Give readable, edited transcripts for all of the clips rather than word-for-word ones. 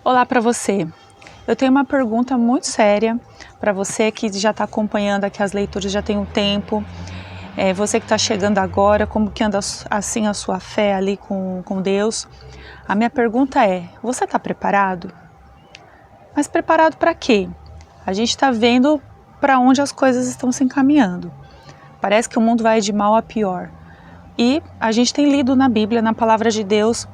Olá para você. Eu tenho uma pergunta muito séria para você que já está acompanhando aqui as leituras já tem um tempo. Você que está chegando agora, como que anda assim a sua fé ali com Deus? A minha pergunta é, você está preparado? Mas preparado para quê? A gente está vendo para onde as coisas estão se encaminhando. Parece que o mundo vai de mal a pior. E a gente tem lido na Bíblia, na palavra de Deus,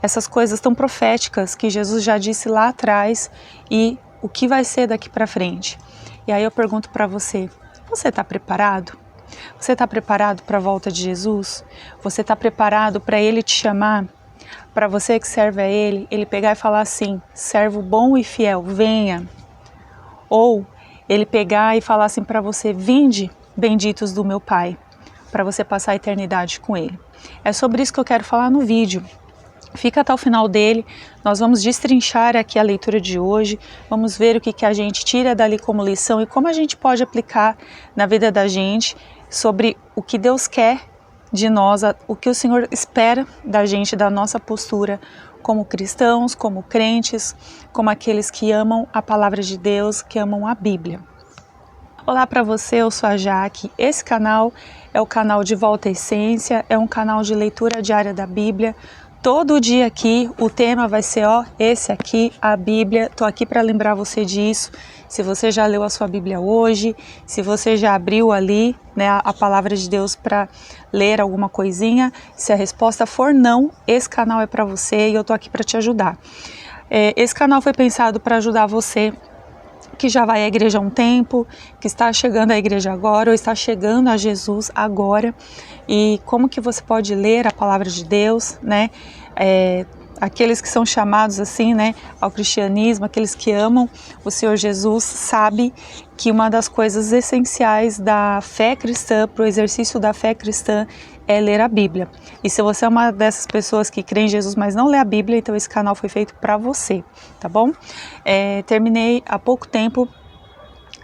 essas coisas tão proféticas que Jesus já disse lá atrás e o que vai ser daqui para frente. E aí eu pergunto para você, você está preparado? Você está preparado para a volta de Jesus? Você está preparado para Ele te chamar? Para você que serve a Ele pegar e falar assim, servo bom e fiel, venha. Ou Ele pegar e falar assim para você, vinde, benditos do meu Pai, para você passar a eternidade com Ele. É sobre isso que eu quero falar no vídeo. Fica até o final dele, nós vamos destrinchar aqui a leitura de hoje, vamos ver o que a gente tira dali como lição e como a gente pode aplicar na vida da gente sobre o que Deus quer de nós, o que o Senhor espera da gente, da nossa postura como cristãos, como crentes, como aqueles que amam a palavra de Deus, que amam a Bíblia. Olá para você, eu sou a Jaque. Esse canal é o canal de Volta à Essência, é um canal de leitura diária da Bíblia. Todo dia aqui o tema vai ser, esse aqui, a Bíblia. Estou aqui para lembrar você disso. Se você já leu a sua Bíblia hoje, se você já abriu ali, né, a palavra de Deus para ler alguma coisinha, se a resposta for não, esse canal é para você e eu estou aqui para te ajudar. Esse canal foi pensado para ajudar você que já vai à igreja há um tempo, que está chegando à igreja agora ou está chegando a Jesus agora, e como que você pode ler a palavra de Deus, né? Aqueles que são chamados assim, né, ao cristianismo, aqueles que amam o Senhor Jesus, sabe que uma das coisas essenciais da fé cristã, para o exercício da fé cristã, é ler a Bíblia. E se você é uma dessas pessoas que crê em Jesus, mas não lê a Bíblia, então esse canal foi feito para você, tá bom? Terminei há pouco tempo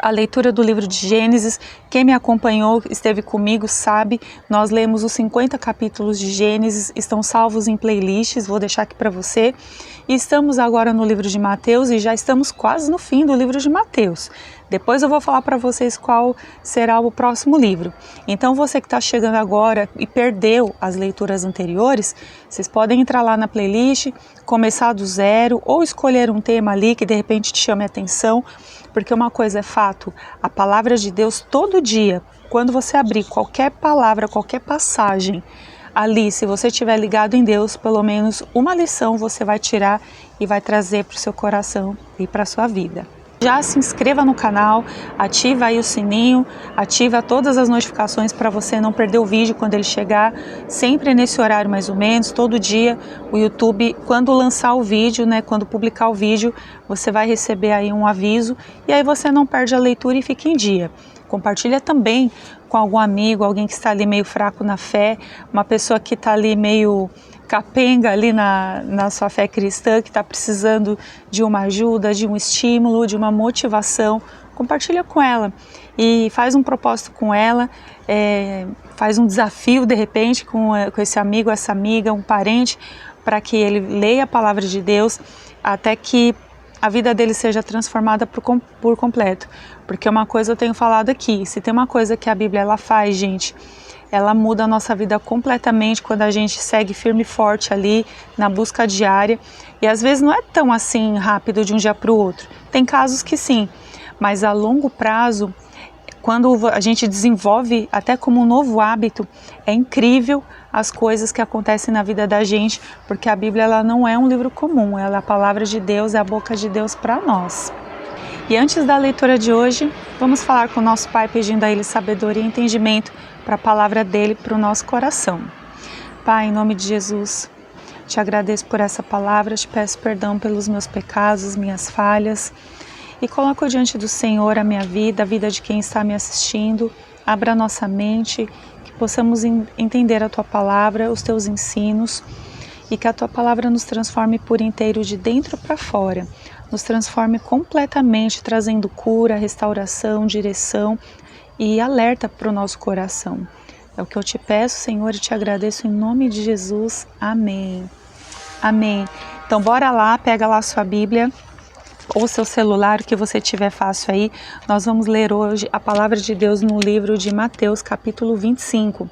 a leitura do livro de Gênesis. Quem me acompanhou, esteve comigo, sabe, nós lemos os 50 capítulos de Gênesis, estão salvos em playlists, vou deixar aqui para você. E estamos agora no livro de Mateus e já estamos quase no fim do livro de Mateus. Depois eu vou falar para vocês qual será o próximo livro. Então você que está chegando agora e perdeu as leituras anteriores, vocês podem entrar lá na playlist, começar do zero ou escolher um tema ali que de repente te chame a atenção, porque uma coisa é fato, a palavra de Deus todo dia, quando você abrir qualquer palavra, qualquer passagem, ali, se você estiver ligado em Deus, pelo menos uma lição você vai tirar e vai trazer para o seu coração e para a sua vida. Já se inscreva no canal, ativa aí o sininho, ativa todas as notificações para você não perder o vídeo quando ele chegar, sempre nesse horário mais ou menos, todo dia o YouTube, quando lançar o vídeo, né, quando publicar o vídeo, você vai receber aí um aviso e aí você não perde a leitura e fica em dia. Compartilha também com algum amigo, alguém que está ali meio fraco na fé, uma pessoa que está ali meio capenga ali na sua fé cristã, que está precisando de uma ajuda, de um estímulo, de uma motivação. Compartilha com ela e faz um propósito com ela, faz um desafio de repente com esse amigo, essa amiga, um parente, para que ele leia a palavra de Deus até que a vida dele seja transformada por completo. Porque uma coisa eu tenho falado aqui, se tem uma coisa que a Bíblia ela faz, gente, ela muda a nossa vida completamente quando a gente segue firme e forte ali na busca diária. E às vezes não é tão assim rápido de um dia para o outro. Tem casos que sim, mas a longo prazo, quando a gente desenvolve até como um novo hábito, é incrível as coisas que acontecem na vida da gente, porque a Bíblia ela não é um livro comum, ela é a palavra de Deus, é a boca de Deus para nós. E antes da leitura de hoje, vamos falar com o nosso Pai pedindo a Ele sabedoria e entendimento para a palavra dEle para o nosso coração. Pai, em nome de Jesus, te agradeço por essa palavra, te peço perdão pelos meus pecados, minhas falhas e coloco diante do Senhor a minha vida, a vida de quem está me assistindo. Abra a nossa mente, que possamos entender a Tua palavra, os Teus ensinos e que a Tua palavra nos transforme por inteiro de dentro para fora. Nos transforme completamente, trazendo cura, restauração, direção e alerta para o nosso coração. É o que eu te peço, Senhor, e te agradeço em nome de Jesus. Amém. Amém. Então bora lá, pega lá a sua Bíblia ou seu celular, o que você tiver fácil aí. Nós vamos ler hoje a palavra de Deus no livro de Mateus, capítulo 25.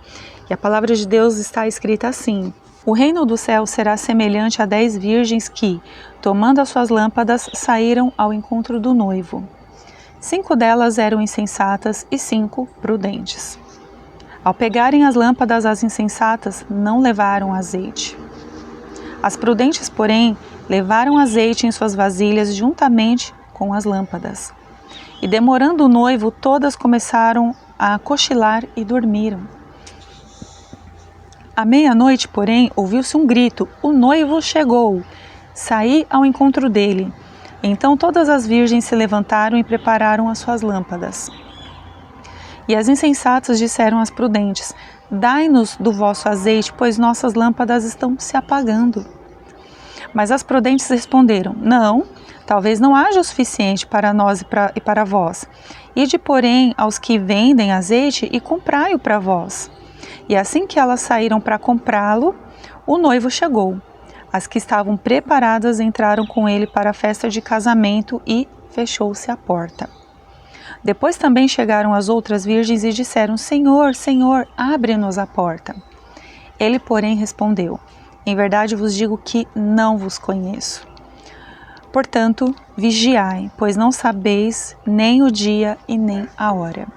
E a palavra de Deus está escrita assim: O reino do céu será semelhante a 10 virgens que, tomando as suas lâmpadas, saíram ao encontro do noivo. 5 delas eram insensatas e 5 prudentes. Ao pegarem as lâmpadas, as insensatas não levaram azeite. As prudentes, porém, levaram azeite em suas vasilhas juntamente com as lâmpadas. E demorando o noivo, todas começaram a cochilar e dormiram. À meia-noite, porém, ouviu-se um grito: o noivo chegou! Saí ao encontro dele. Então todas as virgens se levantaram e prepararam as suas lâmpadas. E as insensatas disseram às prudentes: Dai-nos do vosso azeite, pois nossas lâmpadas estão se apagando. Mas as prudentes responderam: Não, talvez não haja o suficiente para nós e para vós. Ide, porém, aos que vendem azeite e comprai-o para vós. E assim que elas saíram para comprá-lo, o noivo chegou. As que estavam preparadas entraram com ele para a festa de casamento e fechou-se a porta. Depois também chegaram as outras virgens e disseram: Senhor, Senhor, abre-nos a porta. Ele, porém, respondeu: Em verdade vos digo que não vos conheço. Portanto, vigiai, pois não sabeis nem o dia e nem a hora.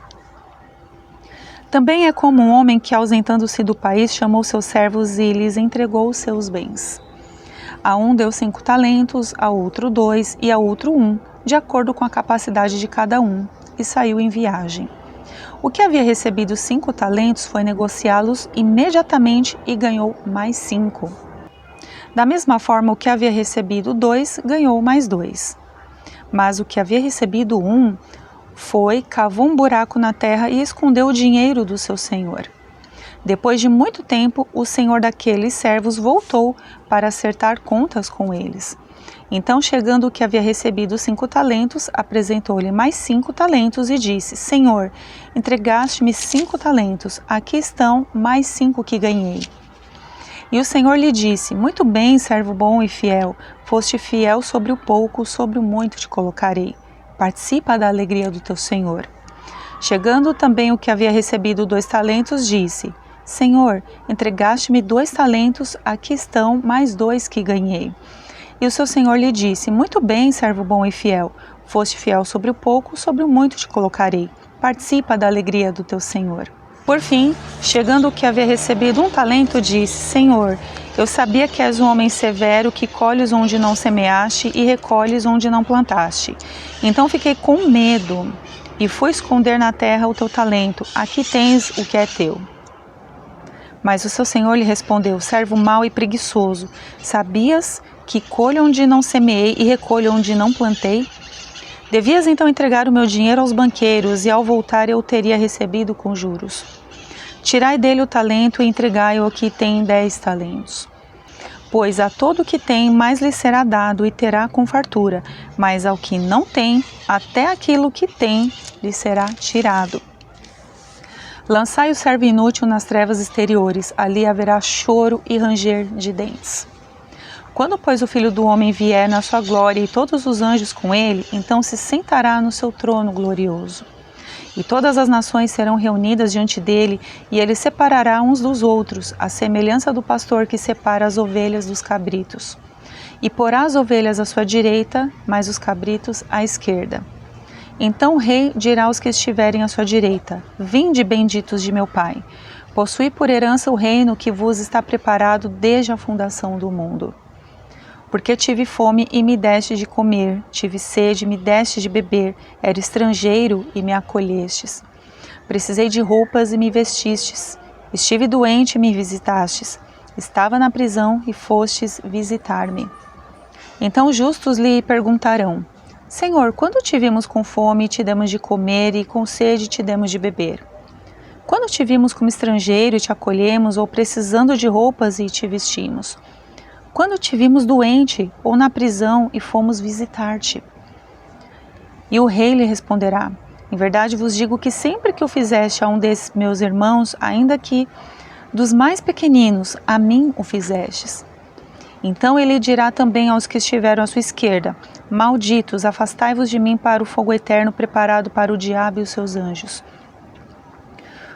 Também é como um homem que, ausentando-se do país, chamou seus servos e lhes entregou os seus bens. A um deu 5 talentos, a outro 2 e a outro 1, de acordo com a capacidade de cada um, e saiu em viagem. O que havia recebido 5 talentos foi negociá-los imediatamente e ganhou mais 5. Da mesma forma, o que havia recebido 2 ganhou mais 2. Mas o que havia recebido 1 foi, cavou um buraco na terra e escondeu o dinheiro do seu senhor. Depois de muito tempo, o senhor daqueles servos voltou para acertar contas com eles. Então, chegando o que havia recebido 5 talentos, apresentou-lhe mais 5 talentos e disse: Senhor, entregaste-me 5 talentos, aqui estão mais 5 que ganhei. E o Senhor lhe disse: Muito bem, servo bom e fiel, foste fiel sobre o pouco, sobre o muito te colocarei. Participa da alegria do teu Senhor. Chegando também o que havia recebido 2 talentos, disse: Senhor, entregaste-me 2 talentos, aqui estão mais 2 que ganhei. E o seu senhor lhe disse: Muito bem, servo bom e fiel, foste fiel sobre o pouco, sobre o muito te colocarei. Participa da alegria do teu senhor. Por fim, chegando o que havia recebido 1 talento, disse: Senhor, eu sabia que és um homem severo, que colhes onde não semeaste e recolhes onde não plantaste. Então fiquei com medo e fui esconder na terra o teu talento. Aqui tens o que é teu. Mas o seu senhor lhe respondeu: Servo mau e preguiçoso, sabias que colho onde não semeei e recolho onde não plantei? Devias então entregar o meu dinheiro aos banqueiros, e ao voltar eu o teria recebido com juros. Tirai dele o talento e entregai-o ao que tem 10 talentos. Pois a todo o que tem, mais lhe será dado e terá com fartura, mas ao que não tem, até aquilo que tem lhe será tirado. Lançai o servo inútil nas trevas exteriores, ali haverá choro e ranger de dentes. Quando, pois, o Filho do Homem vier na sua glória e todos os anjos com ele, então se sentará no seu trono glorioso. E todas as nações serão reunidas diante dele, e ele separará uns dos outros, à semelhança do pastor que separa as ovelhas dos cabritos. E porá as ovelhas à sua direita, mas os cabritos à esquerda. Então o rei dirá aos que estiverem à sua direita: Vinde, benditos de meu Pai, possuí por herança o reino que vos está preparado desde a fundação do mundo. Porque tive fome e me deste de comer, tive sede e me deste de beber, era estrangeiro e me acolhestes. Precisei de roupas e me vestistes, estive doente e me visitastes, estava na prisão e fostes visitar-me. Então os justos lhe perguntarão: Senhor, quando te vimos com fome e te demos de comer, e com sede te demos de beber? Quando te vimos como estrangeiro e te acolhemos, ou precisando de roupas e te vestimos? Quando te vimos doente ou na prisão e fomos visitar-te? E o rei lhe responderá: Em verdade vos digo que sempre que o fizeste a um desses meus irmãos, ainda que dos mais pequeninos, a mim o fizestes. Então ele dirá também aos que estiveram à sua esquerda: malditos, afastai-vos de mim para o fogo eterno preparado para o diabo e os seus anjos.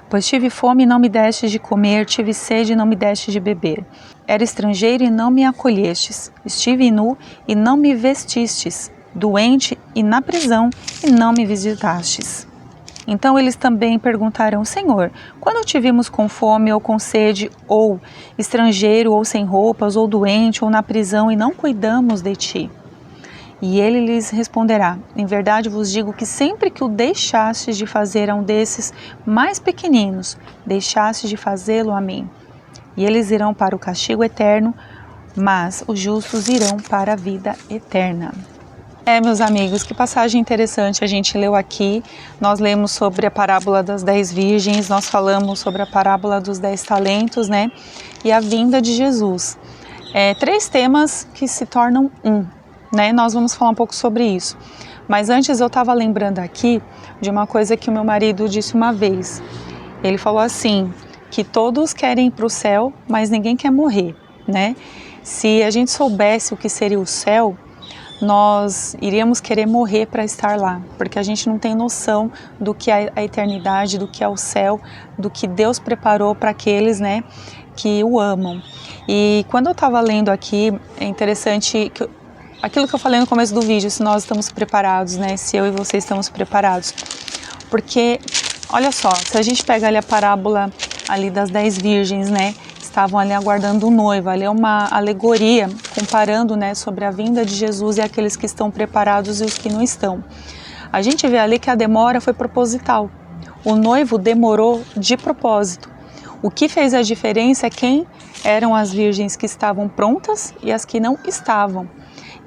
Pois tive fome e não me destes de comer, tive sede e não me destes de beber. Era estrangeiro e não me acolhestes, estive nu e não me vestistes, doente e na prisão e não me visitastes. Então eles também perguntarão: Senhor, quando te vimos com fome ou com sede, ou estrangeiro, ou sem roupas, ou doente, ou na prisão, e não cuidamos de ti? E ele lhes responderá: em verdade vos digo que sempre que o deixastes de fazer a um desses mais pequeninos, deixastes de fazê-lo a mim. E eles irão para o castigo eterno, mas os justos irão para a vida eterna. Meus amigos, que passagem interessante a gente leu aqui. Nós lemos sobre a parábola das 10 virgens, nós falamos sobre a parábola dos 10 talentos, né? E a vinda de Jesus. 3 temas que se tornam um, né? Nós vamos falar um pouco sobre isso. Mas antes eu estava lembrando aqui de uma coisa que o meu marido disse uma vez. Ele falou assim, que todos querem ir para o céu, mas ninguém quer morrer, né? Se a gente soubesse o que seria o céu, nós iríamos querer morrer para estar lá, porque a gente não tem noção do que é a eternidade, do que é o céu, do que Deus preparou para aqueles, né, que o amam. E quando eu estava lendo aqui, é interessante que aquilo que eu falei no começo do vídeo, se nós estamos preparados, né, se eu e você estamos preparados, porque olha só, se a gente pega ali a parábola ali das 10 virgens, né, estavam ali aguardando o noivo, ali é uma alegoria comparando, né, sobre a vinda de Jesus e aqueles que estão preparados e os que não estão. A gente vê ali que a demora foi proposital, o noivo demorou de propósito. O que fez a diferença é quem eram as virgens que estavam prontas e as que não estavam.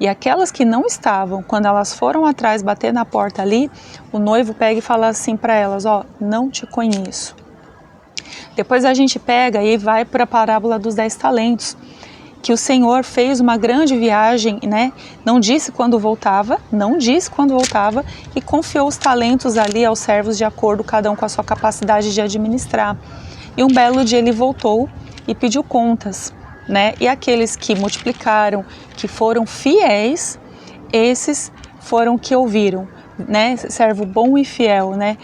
E aquelas que não estavam, quando elas foram atrás bater na porta ali, o noivo pega e fala assim para elas: ó, não te conheço. Depois a gente pega e vai para a parábola dos 10 talentos, que o Senhor fez uma grande viagem, né? Não disse quando voltava, e confiou os talentos ali aos servos de acordo, cada um com a sua capacidade de administrar. E um belo dia ele voltou e pediu contas, né? E aqueles que multiplicaram, que foram fiéis, esses foram que ouviram, né? Servo bom e fiel, né?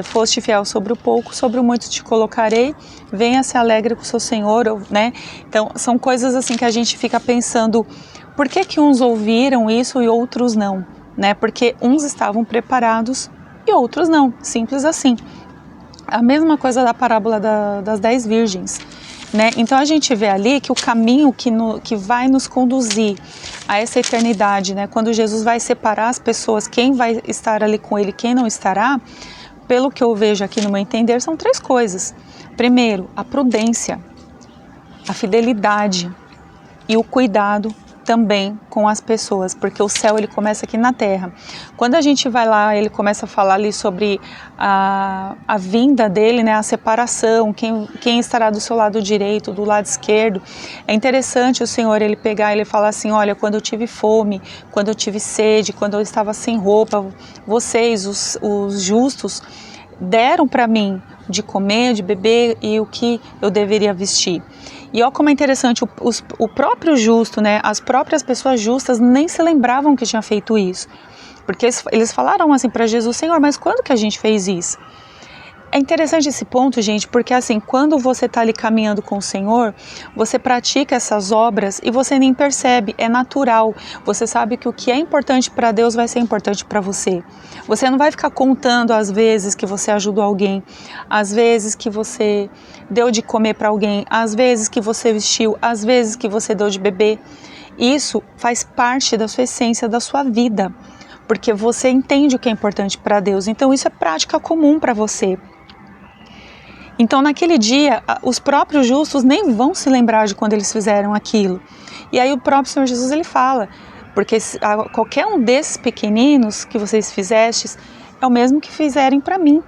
Foste fiel sobre o pouco, sobre o muito te colocarei, venha se alegre com o seu Senhor, né? Então são coisas assim que a gente fica pensando, por que uns ouviram isso e outros não, né? Porque uns estavam preparados e outros não, simples assim. A mesma coisa da parábola das 10 virgens, né? Então a gente vê ali que o caminho que vai nos conduzir a essa eternidade, né? Quando Jesus vai separar as pessoas, quem vai estar ali com ele, quem não estará, pelo que eu vejo aqui no meu entender, são 3 coisas. Primeiro, a prudência, a fidelidade e o cuidado também com as pessoas, porque o céu ele começa aqui na terra. Quando a gente vai lá, ele começa a falar ali sobre a vinda dele, né, a separação, quem estará do seu lado direito, do lado esquerdo. É interessante o Senhor ele pegar e ele falar assim: olha, quando eu tive fome, quando eu tive sede, quando eu estava sem roupa, vocês, os justos, deram para mim de comer, de beber e o que eu deveria vestir. E olha como é interessante, o próprio justo, né, as próprias pessoas justas nem se lembravam que tinha feito isso. Porque eles falaram assim para Jesus: Senhor, mas quando que a gente fez isso? É interessante esse ponto, gente, porque assim, quando você está ali caminhando com o Senhor, você pratica essas obras e você nem percebe, é natural. Você sabe que o que é importante para Deus vai ser importante para você. Você não vai ficar contando as vezes que você ajudou alguém, as vezes que você deu de comer para alguém, as vezes que você vestiu, as vezes que você deu de beber. Isso faz parte da sua essência, da sua vida, porque você entende o que é importante para Deus. Então isso é prática comum para você. Então naquele dia, os próprios justos nem vão se lembrar de quando eles fizeram aquilo. E aí o próprio Senhor Jesus ele fala, porque qualquer um desses pequeninos que vocês fizestes, é o mesmo que fizerem para mim.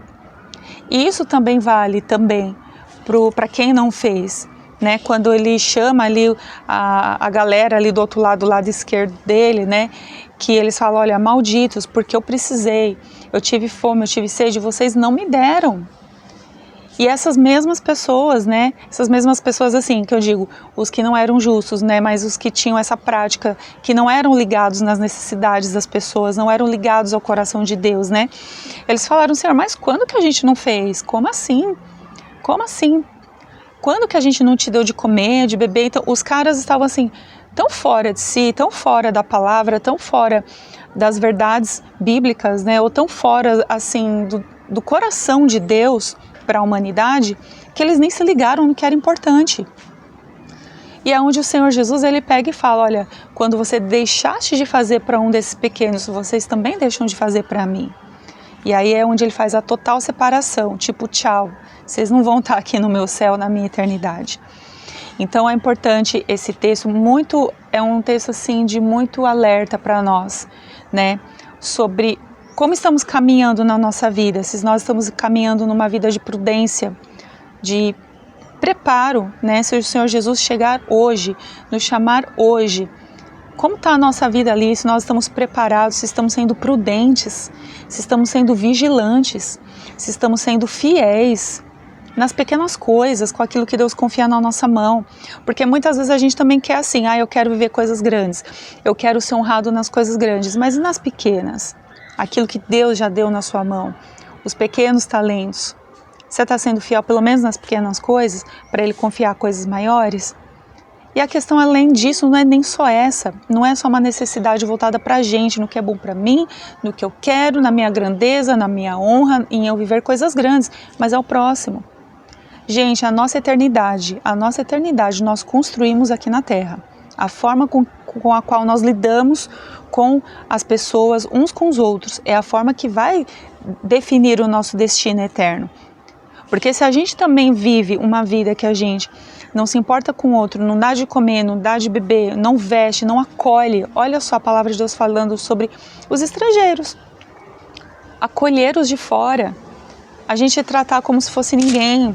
E isso também vale também para quem não fez, né? Quando ele chama ali a galera ali do outro lado, do lado esquerdo dele, né? Que eles falam: olha, malditos, porque eu precisei, eu tive fome, eu tive sede, vocês não me deram. E essas mesmas pessoas, né, essas mesmas pessoas assim, que eu digo, os que não eram justos, né, mas os que tinham essa prática, que não eram ligados nas necessidades das pessoas, não eram ligados ao coração de Deus, né, eles falaram, Senhor, mas quando que a gente não fez? Como assim? Como assim? Quando que a gente não te deu de comer, de beber? Então, os caras estavam assim, tão fora de si, tão fora da palavra, tão fora das verdades bíblicas, né, ou tão fora, assim, do coração de Deus para a humanidade, que eles nem se ligaram no que era importante. E é onde o Senhor Jesus, ele pega e fala, olha, quando você deixaste de fazer para um desses pequenos, vocês também deixam de fazer para mim. E aí é onde ele faz a total separação, tipo, tchau, vocês não vão estar aqui no meu céu, na minha eternidade. Então é importante esse texto, é um texto assim de muito alerta para nós, né, sobre como estamos caminhando na nossa vida, se nós estamos caminhando numa vida de prudência, de preparo, né? Se o Senhor Jesus chegar hoje, nos chamar hoje, como está a nossa vida ali, se nós estamos preparados, se estamos sendo prudentes, se estamos sendo vigilantes, se estamos sendo fiéis nas pequenas coisas, com aquilo que Deus confia na nossa mão, porque muitas vezes a gente também quer assim, eu quero viver coisas grandes, eu quero ser honrado nas coisas grandes, mas e nas pequenas? Aquilo que Deus já deu na sua mão, os pequenos talentos. Você está sendo fiel pelo menos nas pequenas coisas, para Ele confiar coisas maiores? E a questão além disso não é nem só essa, não é só uma necessidade voltada para a gente, no que é bom para mim, no que eu quero, na minha grandeza, na minha honra, em eu viver coisas grandes, mas é o próximo. Gente, a nossa eternidade nós construímos aqui na Terra. A forma com a qual nós lidamos com as pessoas, uns com os outros, é a forma que vai definir o nosso destino eterno. Porque se a gente também vive uma vida que a gente não se importa com o outro, não dá de comer, não dá de beber, não veste, não acolhe, olha só a palavra de Deus falando sobre os estrangeiros, acolher os de fora, a gente tratar como se fosse ninguém.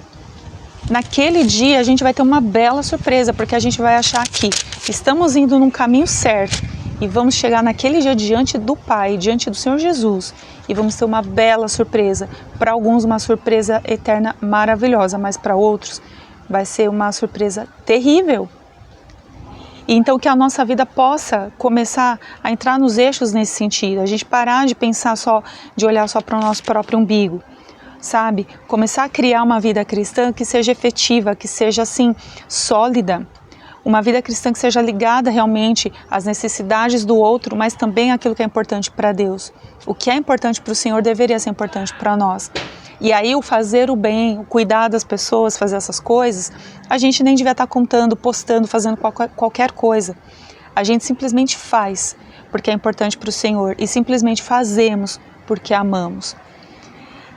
Naquele dia a gente vai ter uma bela surpresa, porque a gente vai achar que estamos indo num caminho certo e vamos chegar naquele dia diante do Pai, diante do Senhor Jesus, e vamos ter uma bela surpresa. Para alguns uma surpresa eterna maravilhosa, mas para outros vai ser uma surpresa terrível. E então que a nossa vida possa começar a entrar nos eixos nesse sentido, a gente parar de pensar só, de olhar só para o nosso próprio umbigo, sabe? Começar a criar uma vida cristã que seja efetiva, que seja assim, sólida. Uma vida cristã que seja ligada realmente às necessidades do outro, mas também àquilo que é importante para Deus. O que é importante para o Senhor deveria ser importante para nós. E aí o fazer o bem, o cuidar das pessoas, fazer essas coisas, a gente nem devia estar contando, postando, fazendo qualquer coisa. A gente simplesmente faz porque é importante para o Senhor e simplesmente fazemos porque amamos.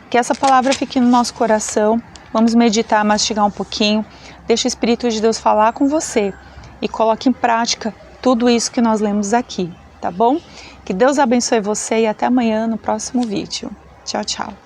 Que essa palavra fique no nosso coração, vamos meditar, mastigar um pouquinho, deixa o Espírito de Deus falar com você e coloque em prática tudo isso que nós lemos aqui, tá bom? Que Deus abençoe você e até amanhã no próximo vídeo. Tchau, tchau.